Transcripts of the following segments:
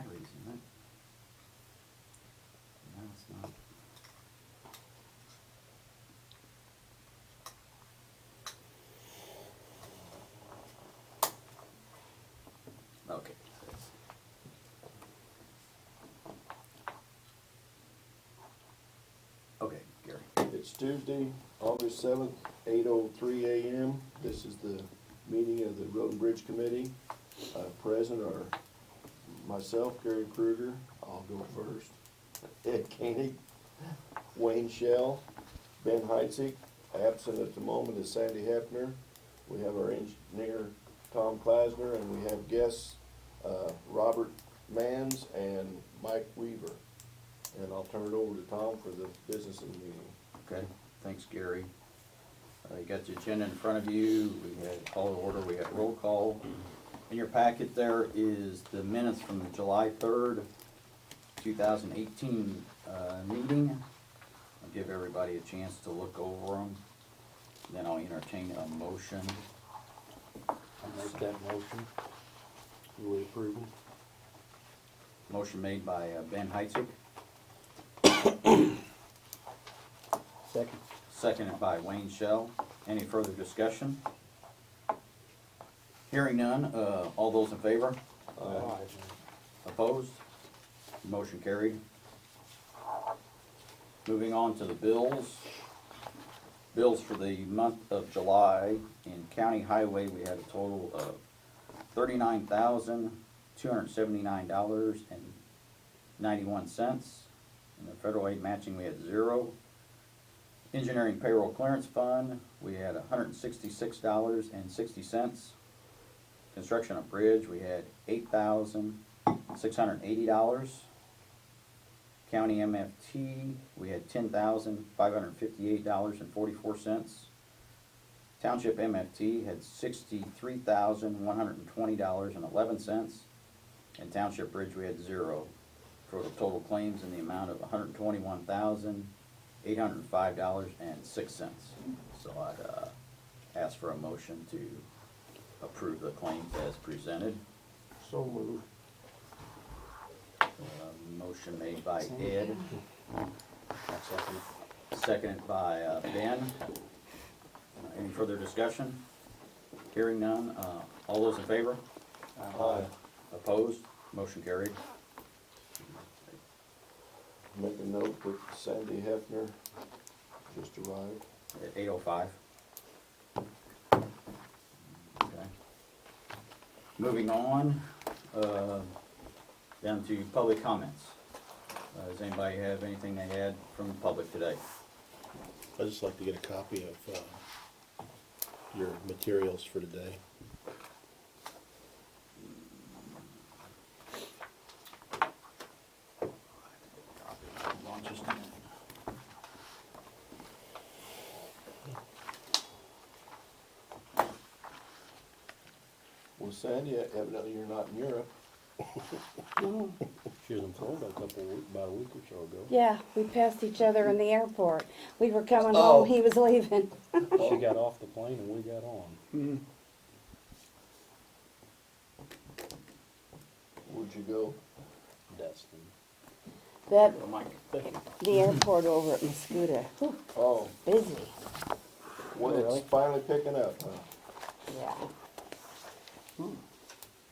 batteries in it. No, it's not. Okay. Okay, Gary. It's Tuesday, August 7th, 8:03 a.m. This is the meeting of the Road and Bridge Committee. Present are myself, Gary Kruger, I'll go first, Ed Koenig, Wayne Shell, Ben Heitzig. Absent at the moment is Sandy Hefner. We have our engineer, Tom Klasner, and we have guests, Robert Manns and Mike Weaver. And I'll turn it over to Tom for the business of the meeting. Okay, thanks, Gary. You got the agenda in front of you. We had call to order, we had roll call. In your packet there is the minutes from the July 3rd, 2018 meeting. I'll give everybody a chance to look over them. Then I'll entertain a motion. I'll make that motion. We approve them. Motion made by Ben Heitzig, Second. seconded by Wayne Shell. Any further discussion? Hearing none, all those in favor? Aye. Opposed? Motion carried. Moving on to the bills. Bills for the month of July. In County Highway, we had a total of $39,279.91. In the federal aid matching, we had 0. Engineering payroll clearance fund, we had $166.60. Construction of bridge, we had $8,680. County MFT, we had $10,558.44. Township MFT had $63,120.11. And Township bridge, we had 0. For the total claims in the amount of $121,805.06. So I'd ask for a motion to approve the claims as presented. So moved. Motion made by Ed, seconded by Ben. Any further discussion? Hearing none, all those in favor? Aye. Opposed? Motion carried. Make a note that Sandy Hefner just arrived. At 8:05. Okay. Moving on, down to public comments. Does anybody have anything they had from the public today? I'd just like to get a copy of your materials for today. Well, Sandy, evidently you're not in Europe. No. She was in Florida about a week or so ago. Yeah, we passed each other in the airport. We were coming Oh. home, he was leaving. She got off the plane and we got on. Where'd you go? Destin. That, Mike. the airport over at Mascoutah, whew, Oh, busy, well, Really? it's finally picking up, huh? yeah.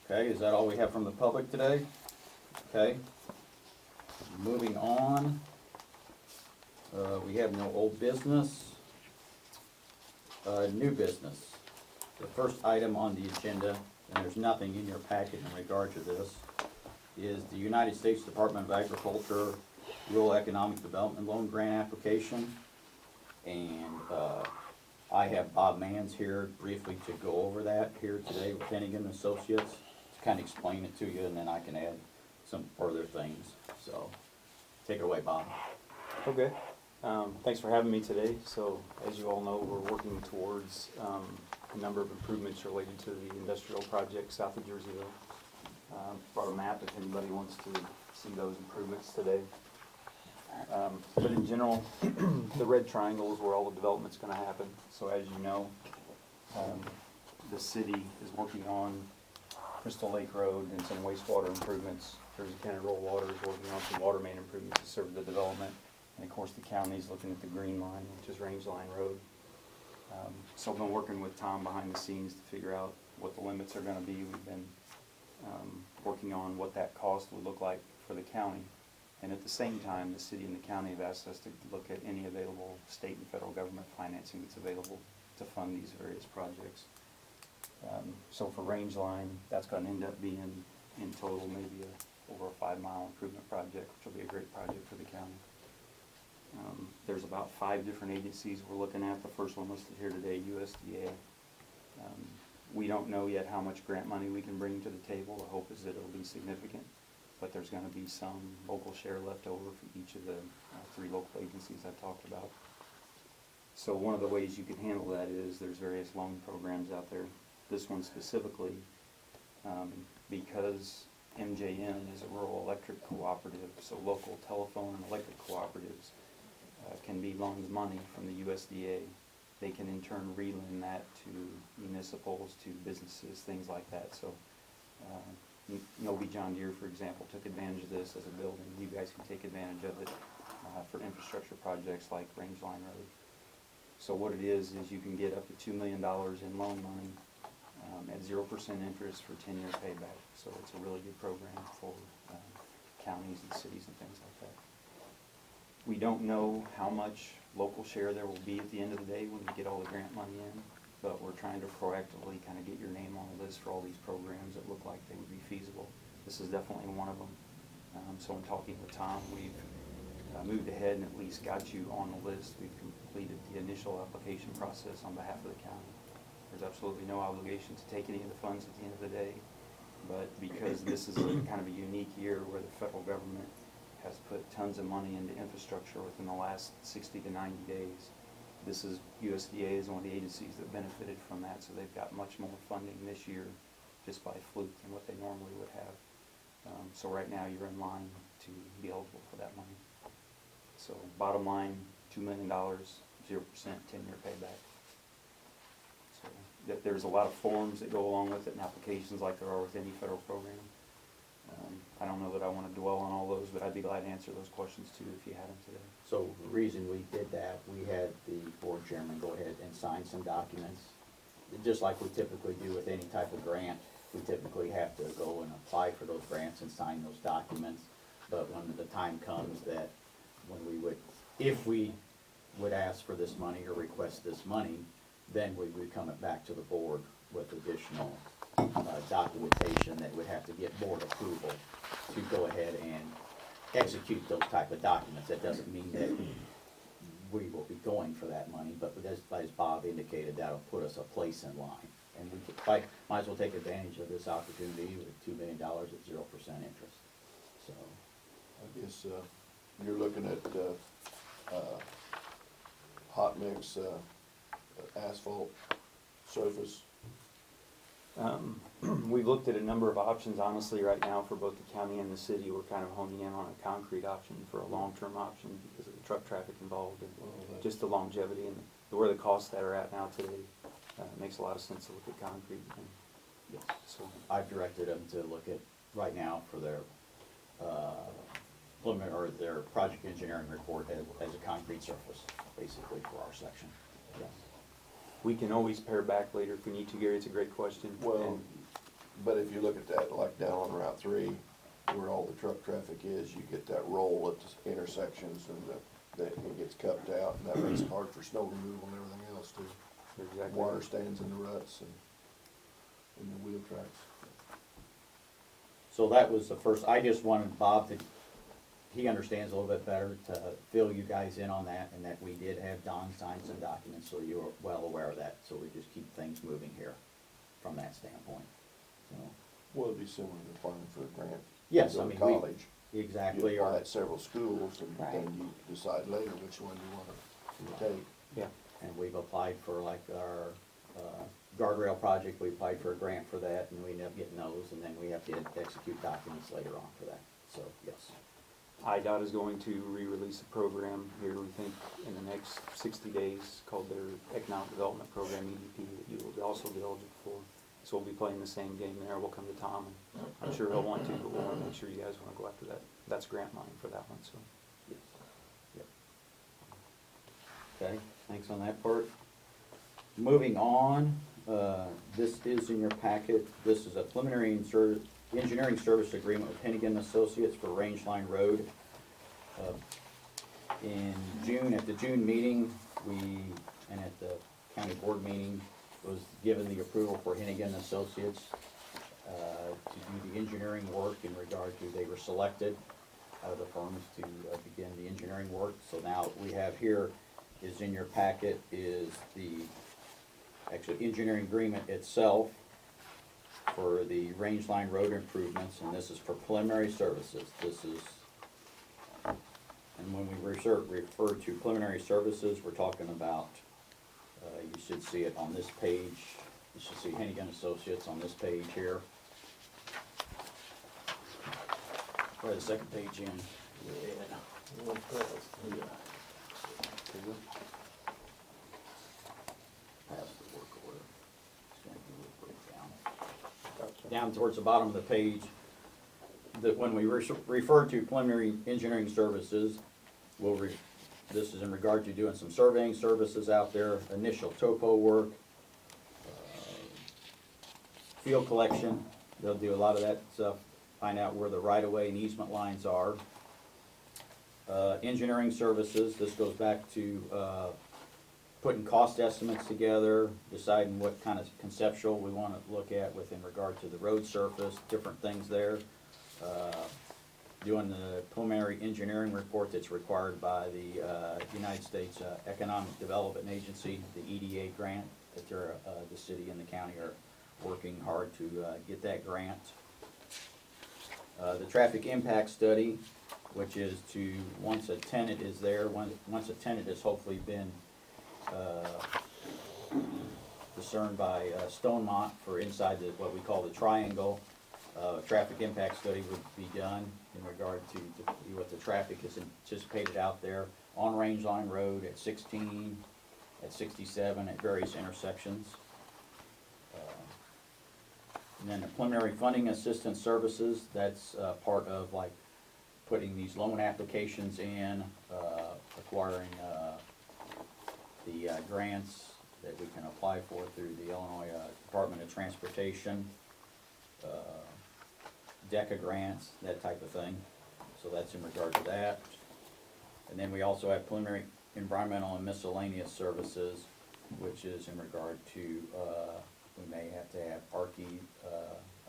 Okay, is that all we have from the public today? Okay. Moving on. We have no old business. New business. The first item on the agenda, and there's nothing in your packet in regard to this, is the United States Department of Agriculture Rural Economic Development Loan Grant application. And I have Bob Manns here briefly to go over that here today with Hennigan Associates, to kind of explain it to you, and then I can add some further things. So, take it away, Bob. Okay, thanks for having me today. So, as you all know, we're working towards a number of improvements related to the industrial project south of Jerseyville. Brought a map if anybody wants to see those improvements today. But in general, the red triangle is where all the development's going to happen. So as you know, the city is working on Crystal Lake Road and some wastewater improvements. Jersey County Rural Water is working on some water main improvements to serve the development. And of course, the county's looking at the green line, which is Range Line Road. So I've been working with Tom behind the scenes to figure out what the limits are gonna be. We've been working on what that cost would look like for the county. And at the same time, the city and the county have asked us to look at any available state and federal government financing that's available to fund these various projects. So for Range Line, that's gonna end up being, in total, maybe over a 5-mile improvement project, which will be a great project for the county. There's about 5 different agencies we're looking at. The first one listed here today, USDA. We don't know yet how much grant money we can bring to the table. The hope is that it'll be significant, but there's gonna be some local share left over for each of the 3 local agencies I've talked about. So one of the ways you can handle that is there's various loan programs out there. This one specifically, because MJN is a rural electric cooperative, so local telephone and electric cooperatives can be loaned money from the USDA. They can in turn relend that to municipals, to businesses, things like that. So Novi John Deere, for example, took advantage of this as a building. You guys can take advantage of it for infrastructure projects like Range Line Road. So what it is you can get up to $2 million in loan money at 0% interest for 10-year payback. So it's a really good program for counties and cities and things like that. We don't know how much local share there will be at the end of the day when we get all the grant money in, but we're trying to proactively kind of get your name on the list for all these programs that look like they would be feasible. This is definitely one of them. So in talking with Tom, we've moved ahead and at least got you on the list. We've completed the initial application process on behalf of the county. There's absolutely no obligation to take any of the funds at the end of the day, but because this is kind of a unique year where the federal government has put tons of money into infrastructure within the last 60 to 90 days. This is, USDA is one of the agencies that benefited from that, so they've got much more funding this year just by fluke than what they normally would have. So right now you're in line to be eligible for that money. So bottom line, $2 million, 0%, 10-year payback. So there's a lot of forms that go along with it and applications like there are with any federal program. I don't know that I want to dwell on all those, but I'd be glad to answer those questions too if you had them today. So the reason we did that, we had the board chairman go ahead and sign some documents. Just like we typically do with any type of grant, we typically have to go and apply for those grants and sign those documents. But when the time comes that when we would, if we would ask for this money or request this money, then we would come back to the board with additional documentation that would have to get board approval to go ahead and execute those type of documents. That doesn't mean that we will be going for that money, but as Bob indicated, that'll put us a place in line. And we could, might as well take advantage of this opportunity with $2 million at 0% interest. So, I guess you're looking at hot mix asphalt surface. We've looked at a number of options, honestly, right now for both the county and the city. We're kind of honing in on a concrete option for a long-term option because of the truck traffic involved and just the longevity and where the costs that are at now today. It makes a lot of sense to look at concrete. And yes. so I've directed them to look at, right now, for their preliminary, or their project engineering report as a concrete surface, basically, for our section. Yes. we can always pare back later if we need to, Gary. It's a great question. Well, but if you look at that, like down on Route 3, where all the truck traffic is, you get that roll at the intersections and that it gets cupped out, and that makes it hard for snow removal and everything else too. Exactly. Water stands in the ruts and in the wheel tracks. So that was the first, I just wanted Bob to, he understands a little bit better, to fill you guys in on that, and that we did have Don sign some documents, so you are well aware of that, so we just keep things moving here from that standpoint, so. Well, it'd be similar to applying for a grant. Yes, You I go mean, to college. Exactly, You apply or, at several schools, and Right. then you decide later which one you wanna take. Yeah. and we've applied for like our, guardrail project, we applied for a grant for that, and we ended up getting those, and then we have to execute documents later on for that, so, yes. IDOT is going to re-release a program here, we think, in the next 60 days called their Economic Development Program, EDP, that you will also be eligible for. So we'll be playing the same game there. We'll come to Tom, and I'm sure he'll want to, but we'll want to make sure you guys want to go after that. That's grant money for that one, so. Okay, thanks on that part. Moving on, this is in your packet. This is a preliminary engineering service agreement with Hennigan Associates for Range Line Road. In June, at the June meeting, and at the county board meeting, was given the approval for Hennigan Associates to do the engineering work in regard to, they were selected out of the firms to begin the engineering work. So now what we have here is in your packet is the actual engineering agreement itself for the Range Line Road improvements, and this is for preliminary services. This is, and when we refer to preliminary services, we're talking about, you should see it on this page. You should see Hennigan Associates on this page here. Or the second page in. Pass the work order. It's gonna be a little breakdown. Down towards the bottom of the page, that when we refer to preliminary engineering services, this is in regard to doing some surveying services out there, initial topo work, field collection. They'll do a lot of that stuff, find out where the right-of-way and easement lines are. Engineering services, this goes back to putting cost estimates together, deciding what kind of conceptual we want to look at in regard to the road surface, different things there. Doing the preliminary engineering report that's required by the United States Economic Development Agency, the EDA grant, that the city and the county are working hard to get that grant. The traffic impact study, which is to, once a tenant is there, once a tenant has hopefully been discerned by Stonemont for inside what we call the triangle, traffic impact study would be done in regard to what the traffic is anticipated out there on Range Line Road at 16, at 67, at various intersections. And then the preliminary funding assistance services, that's part of like putting these loan applications in, acquiring the grants that we can apply for through the Illinois Department of Transportation, DECA grants, that type of thing. So that's in regard to that. And then we also have preliminary environmental and miscellaneous services, which is in regard to, we may have to have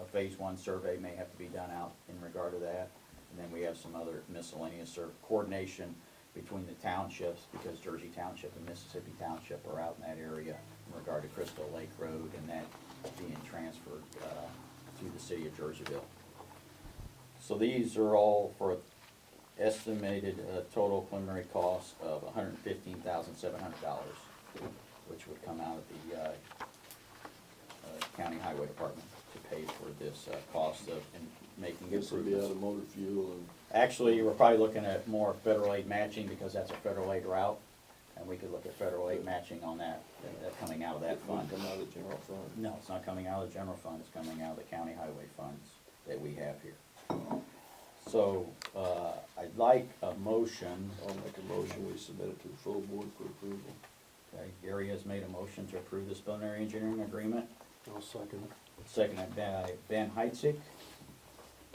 a phase 1 survey may have to be done out in regard to that. And then we have some other miscellaneous coordination between the townships, because Jersey Township and Mississippi Township are out in that area in regard to Crystal Lake Road and that being transferred to the city of Jerseyville. So these are all for estimated total preliminary cost of $115,700, which would come out of the County Highway Department to pay for this cost of making This would be out improvements. of motor fuel and. Actually, we're probably looking at more federal aid matching because that's a federal aid route, and we could look at federal aid matching on that, coming out of that fund. Come out of the general fund. No, it's not coming out of the general fund, it's coming out of the county highway funds that we have here. So, I'd like a motion. I'll make a motion, we submit it to the full board for approval. Okay, Gary has made a motion to approve this preliminary engineering agreement, I'll second it. seconded by Ben Heitzig.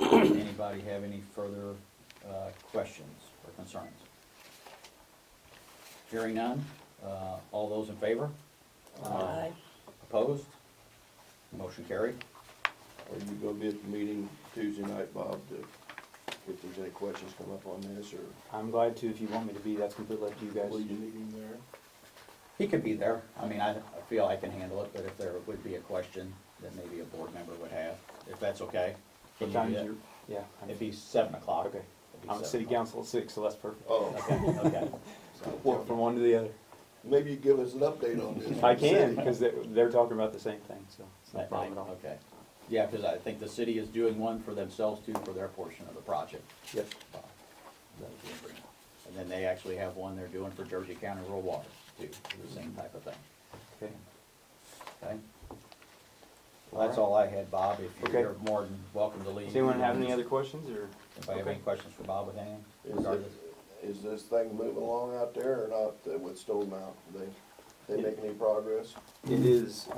Anybody have any further questions or concerns? Hearing none, all those in favor? Aye. Opposed? Motion carried. Are you gonna be at the meeting Tuesday night, Bob, if there's any questions come up on this, or I'm glad to, if you want me to be, that's completely up to you guys. will you need him there? He could be there. I mean, I feel I can handle it, but if there would be a question that maybe a board member would have, if that's okay. Can What you do time is that? your, yeah, It'd be 7 o'clock. okay. It'd be I'm at 7 city o'clock. council at 6, so that's perfect. Oh, Okay, okay. So, Well, from one to the other. maybe you give us an update on this. I can, because they're talking about the same thing, so it's no that problem night, at all. okay. Yeah, because I think the city is doing one for themselves too, for their portion of the project. Yep. That was the agreement. And then they actually have one they're doing for Jersey County Rural Water too, the same type of thing. Okay. Okay? Well, that's all I had, Bob. If Okay. you're more than welcome to leave. Does anyone have any other questions, or? Anybody have any Okay. questions for Bob with anything? Is regarding it, this? is this thing moving along out there or not, with Stone Mountain? They making any progress? It is,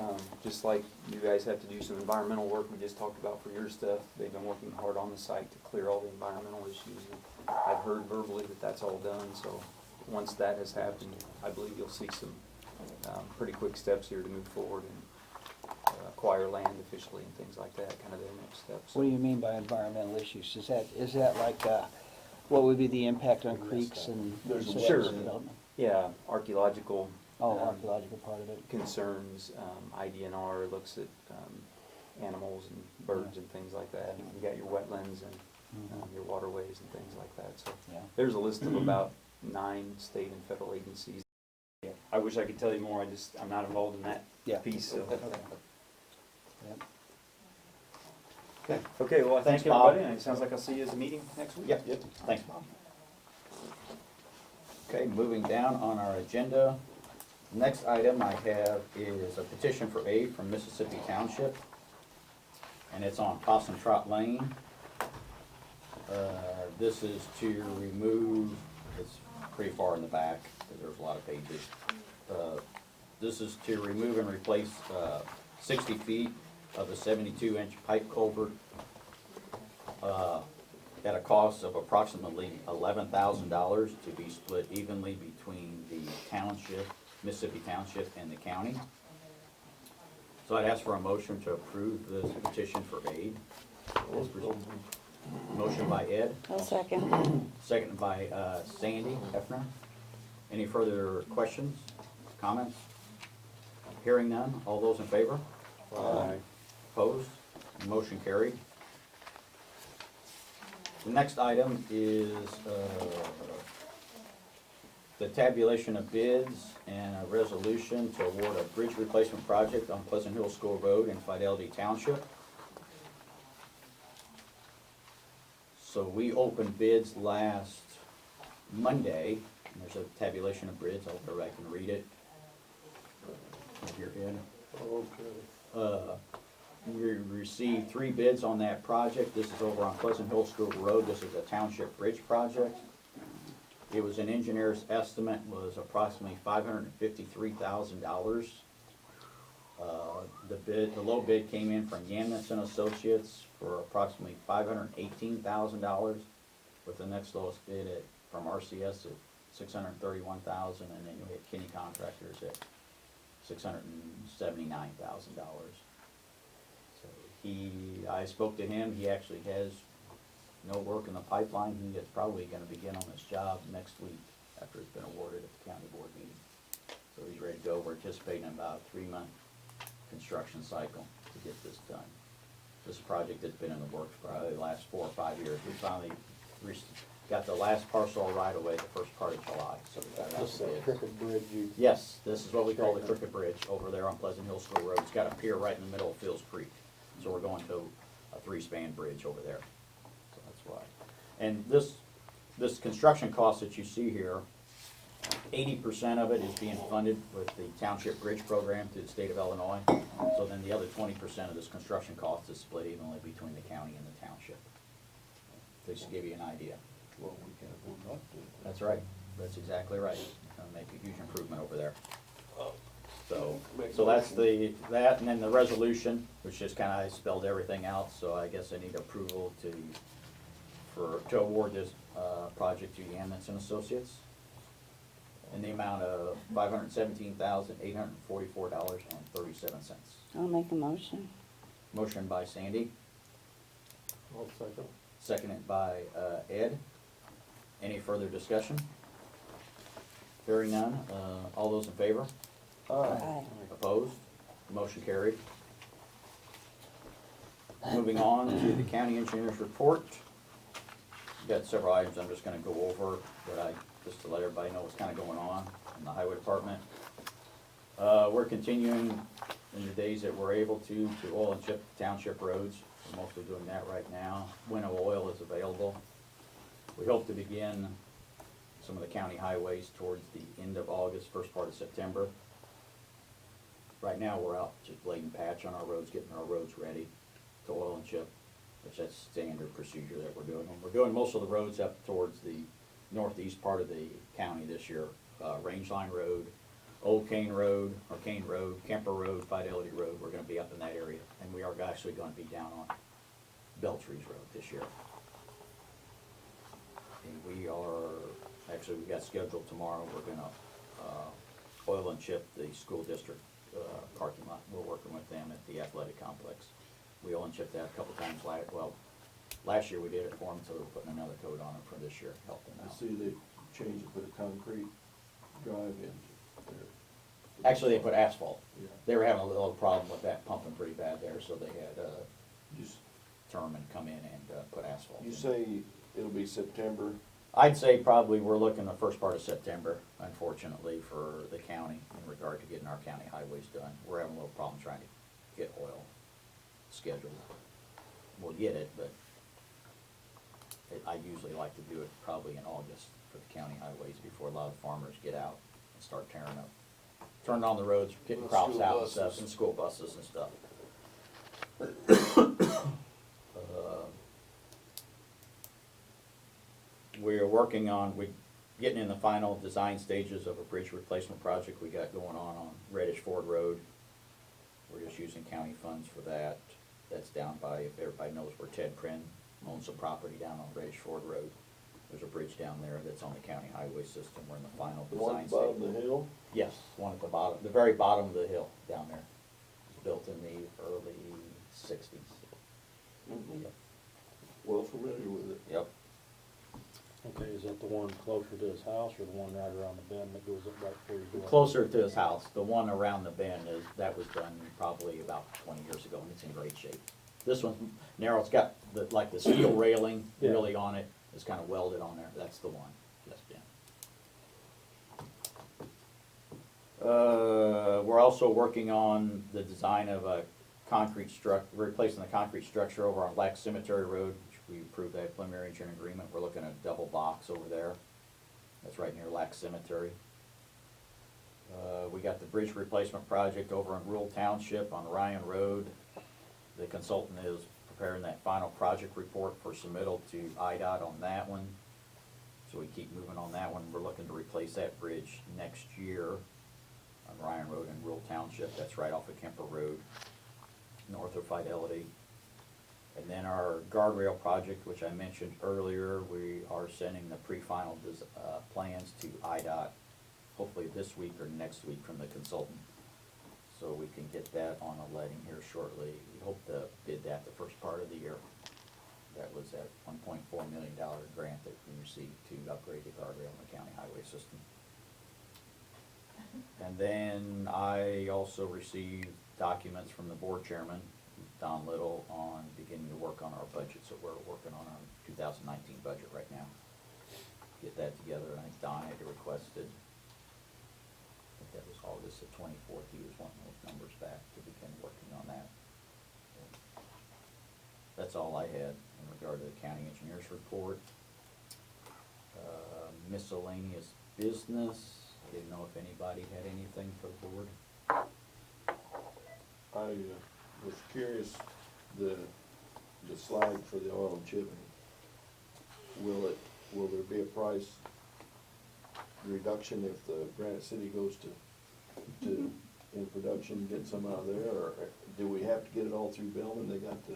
just like you guys have to do some environmental work we just talked about for your stuff. They've been working hard on the site to clear all the environmental issues. I've heard verbally that that's all done, so once that has happened, I believe you'll see some pretty quick steps here to move forward and acquire land officially and things like that, kind of their next steps. What do you mean by environmental issues? Is that like, what would be the impact on creeks and? There's a such Sure. development? Yeah, archaeological Oh, archaeological part of it. concerns, IDNR looks at animals and birds and things like that. And you got your wetlands and your waterways and things like that. So Yeah. there's a list of about 9 state and federal agencies. Yeah. I wish I could tell you more. I'm not involved in that Yeah. piece. So. Okay. Yep. Okay. Okay, well, Thanks, thank Bob. everybody. And it sounds like I'll see you at the meeting next week. Yep, thanks, Bob. Okay, moving down on our agenda. Next item I have is a petition for aid from Mississippi Township, and it's on Possum Trot Lane. This is to remove, it's pretty far in the back, because there's a lot of pages. This is to remove and replace 60 feet of a 72-inch pipe culvert at a cost of approximately $11,000 to be split evenly between the township, Mississippi Township, and the county. So I'd ask for a motion to approve this petition for aid. Motion by Ed, I'll second. second by Sandy Hefner. Any further questions, comments? Hearing none, all those in favor? Aye. Opposed? Motion carried. The next item is the tabulation of bids and a resolution to award a bridge replacement project on Pleasant Hill School Road in Fidelity Township. So we opened bids last Monday, and there's a tabulation of bids. I hope everybody can read it. If you're in. Okay. We received 3 bids on that project. This is over on Pleasant Hill School Road. This is a township bridge project. It was an engineer's estimate, was approximately $553,000. The low bid came in from Yamnitz and Associates for approximately $518,000, with the next lowest bid from RCS at $631,000, and then you hit Kinney Contractors at $679,000. So I spoke to him. He actually has no work in the pipeline. He is probably going to begin on this job next week after it's been awarded at the county board meeting. So he's ready to go. We're anticipating about a 3-month construction cycle to get this done. This is a project that's been in the works for probably the last 4 or 5 years. We finally got the last parcel right away the first part of July, so we got it out This to is a bid. crooked bridge you. Yes, this is what we call the Crooked Bridge over there on Pleasant Hill School Road. It's got a pier right in the middle of Fields Creek. So we're going to a 3-span bridge over there. So that's why. And this construction cost that you see here, 80% of it is being funded with the Township Bridge Program through the state of Illinois. So then the other 20% of this construction cost is split evenly between the county and the township. Just to give you an idea. Well, we can't afford not to. That's right. That's exactly right. It's gonna make a huge improvement over there. So that's that, and then the resolution, which just kinda spelled everything out, so I guess I need approval to award this, project to Yamnitz and Associates in the amount of $517,844.37. I'll make a motion. Motion by Sandy, I'll second. seconded by, Ed. Any further discussion? Hearing none, all those in favor? Aye. Opposed? Motion carried. Moving on to the county engineer's report. We've got several items I'm just gonna go over, just to let everybody know what's kinda going on in the highway department. We're continuing in the days that we're able to oil and chip township roads. We're mostly doing that right now. Winter oil is available. We hope to begin some of the county highways towards the end of August, first part of September. right now, we're out just blading patch on our roads, getting our roads ready to oil and chip, which that's standard procedure that we're doing. And we're doing most of the roads up towards the northeast part of the county this year. Range Line Road, Old Kane Road, or Kane Road, Kemper Road, Fidelity Road, we're gonna be up in that area. And we are actually gonna be down on Beltree's Road this year. And we are, actually, we got scheduled tomorrow, we're gonna, oil and chip the school district, parking lot. We're working with them at the athletic complex. We oil and chipped that a couple times last year we did it for them, so we're putting another coat on it for this year, help them I out. see they changed and put a concrete drive in there. Actually, they put asphalt. Yeah. They were having a little problem with that pumping pretty bad there, so they had, You, s- Terman come in and, put asphalt you in. say it'll be September, I'd say probably we're looking the first part of September, unfortunately, for the county in regard to getting our county highways done. We're having a little problem trying to get oil scheduled. We'll get it, but I usually like to do it probably in August for the county highways before a lot of farmers get out and start turning on the roads, getting Well, crops school out and buses. stuff, and school buses and stuff. We're working on, getting in the final design stages of a bridge replacement project we got going on Reddish Ford Road. We're just using county funds for that. That's down by, if everybody knows where Ted Prin owns some property down on Reddish Ford Road. There's a bridge down there that's on the county highway system. We're in the final the one design at the stage. bottom of the hill. Yes, one at the bottom, the very bottom of the hill down there. It was built in the early sixties. Yep. Well familiar with it. Yep. Okay, is that the one closer to his house or the one right around the bend that goes up right before you go up? Closer to his house. The one around the bend that was done probably about 20 years ago, and it's in great shape. This one's narrow, it's got like the steel railing Yeah. really on it. It's kind of welded on there. That's the one. Yes, Ben. We're also working on the design of a replacing the concrete structure over on Black Cemetery Road, which we approved that preliminary engineering agreement. We're looking at a double box over there. That's right near Lac Cemetery. We got the bridge replacement project over in Rural Township on Ryan Road. The consultant is preparing that final project report for submittal to IDOT on that one. So we keep moving on that one. We're looking to replace that bridge next year on Ryan Road in Rural Township. That's right off of Kemper Road, north of Fidelity. And then our guardrail project, which I mentioned earlier, we are sending the pre-final plans to IDOT, hopefully this week or next week from the consultant. So we can get that on a letting here shortly. We hope to bid that the first part of the year. That was that $1.4 million grant that we received to upgrade the guardrail in the county highway system. And then I also received documents from the board chairman, Don Little, on beginning to work on our budget. So we're working on our 2019 budget right now. Get that together. I think Don had requested, I think that was August the 24th, he was wanting those numbers back to begin working on that. That's all I had in regard to the county engineer's report. Miscellaneous business, didn't know if anybody had anything for the board. I was curious, the slag for the oil and chipping, will there be a price reduction if the Granite City goes to in production, get some out of there, or do we have to get it all through Bellman? They got the,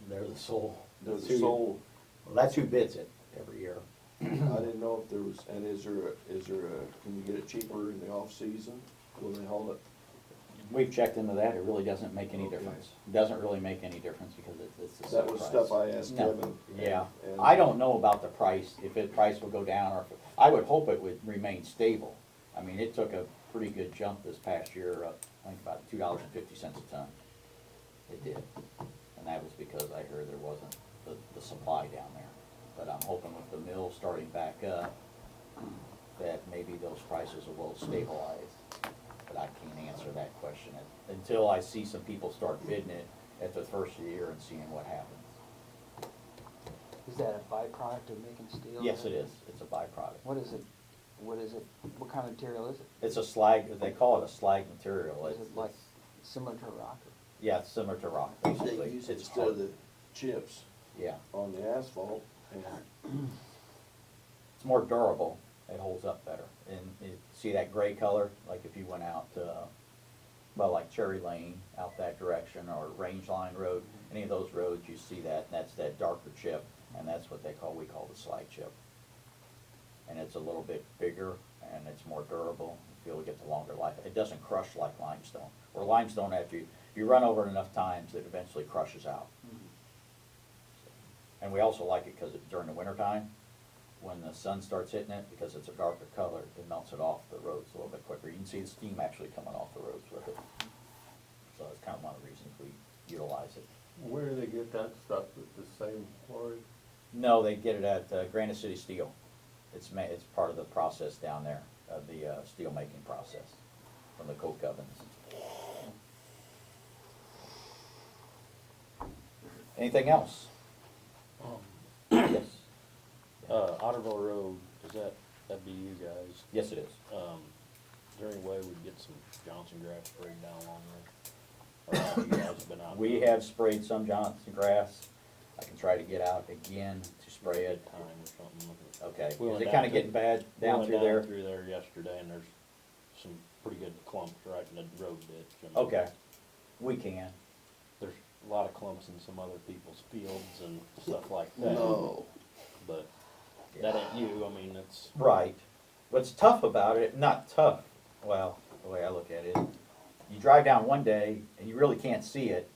They're the sole. they're the sole, Well, that's who bids it every year. I didn't know if there was, and is there a, can you get it cheaper in the off-season? Will they haul it? We've checked into that, it really doesn't make any Okay. difference. It doesn't really make any difference because it's the same That was price. stuff I asked No. Kevin. Yeah, and- I don't know about the price, if the price will go down or if, I would hope it would remain stable. I mean, it took a pretty good jump this past year, up, I think about $2.50 a ton. It did, and that was because I heard there wasn't the supply down there. But I'm hoping with the mill starting back up, that maybe those prices will stabilize. But I can't answer that question until I see some people start bidding it at the first of the year and seeing what happens. Is that a byproduct of making steel? Yes, it is. It's a byproduct. What is it what is it? What kind of material is it? It's a slag, they call it a slag material. Is it like similar to rock? Yeah, it's similar to rock, They basically. use it It's instead of the chips Yeah, on the asphalt, and it's more durable, it holds up better. And you see that gray color, like if you went out, well, like Cherry Lane, out that direction, or Range Line Road, any of those roads, you see that, and that's that darker chip, and that's what we call the slag chip. And it's a little bit bigger, and it's more durable, you feel we get the longer life. It doesn't crush like limestone, or limestone, after you run over it enough times, it eventually crushes out. And we also like it because during the winter time, when the sun starts hitting it, because it's a darker color, it melts it off the roads a little bit quicker. You can see the steam actually coming off the roads with it. So it's kind of one of the reasons we utilize it. Where do they get that stuff, with the same quarry? No, they get it at Granite City Steel. It's part of the process down there, of the steel making process, from the coke ovens. Anything else? Yes. Otterville Road, that'd be you guys. Yes, it is. Is there any way we'd get some Johnson grass sprayed down along there? Or have you guys have been out? We there? have sprayed some Johnson grass. I can try to get out again to spray it. Time or something. Okay. We Is went it down kinda to- getting bad We down went through there? Through there yesterday, and there's some pretty good clumps right in the road ditch. I mean, Okay. We can. There's a lot of clumps in some other people's fields and stuff like that. no. But that ain't you, I mean, it's, Right. What's tough about it, not tough, well, the way I look at it, you drive down one day and you really can't see it,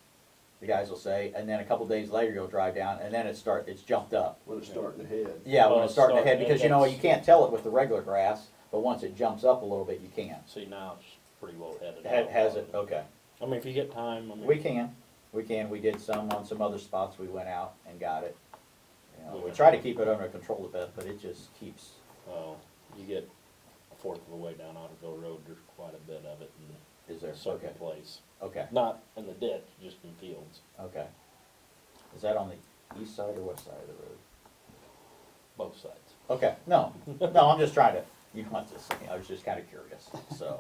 the guys will say, and then a couple days later you'll drive down and then it's jumped up. When it's starting to head. Yeah, when Oh, it's starting to head, because you know, that's- you can't tell it with the regular grass, but once it jumps up a little bit, you can. see, now it's pretty low headed. Has it? Okay. I mean, if you get time, I mean. We can. We did some on some other spots, we went out and got it. You know, we Okay. try to keep it under control a bit, but it just keeps, You get a fourth of the way down Otterville Road, there's quite a bit of it is there, in a certain okay, place. okay, Not in the ditch, just in fields, okay. Is that on the east side or west side of the road? both sides. Okay, no, I'm just trying to, you don't have to say, I was just kinda curious, so.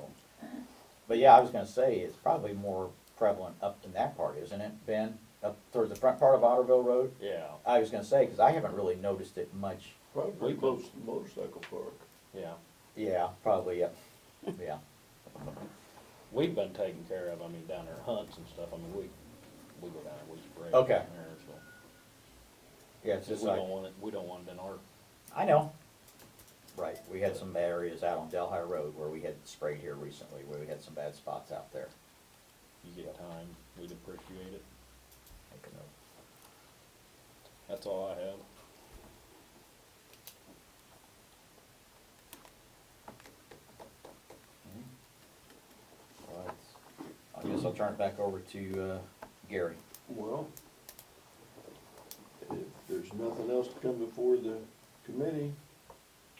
But yeah, I was gonna say, it's probably more prevalent up in that part, isn't it, Ben? Up towards the front part of Otterville Road? Yeah, I was gonna say, cause I haven't really noticed it much. Probably pretty close to the motorcycle park. yeah. Yeah, probably, yeah, yeah. We've been taken care of, I mean, down there hunts and stuff, I mean, we go down and we spray. Okay. Down there, so. Yeah, it's just We like, don't want it, we don't want it in our, I know. Right, we had some areas out on Delhi Road where we had sprayed here recently, where we had some bad spots out there. you get time, we'd appreciate it. Make a note. That's all I have. All right. I guess I'll turn it back over to Gary. Well, if there's nothing else to come before the committee,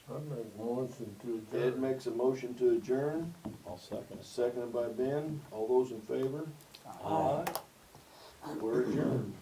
I make a motion to Ed adjourn. makes a motion to adjourn, I'll second it. seconded by Ben. All those in favor? We're adjourned.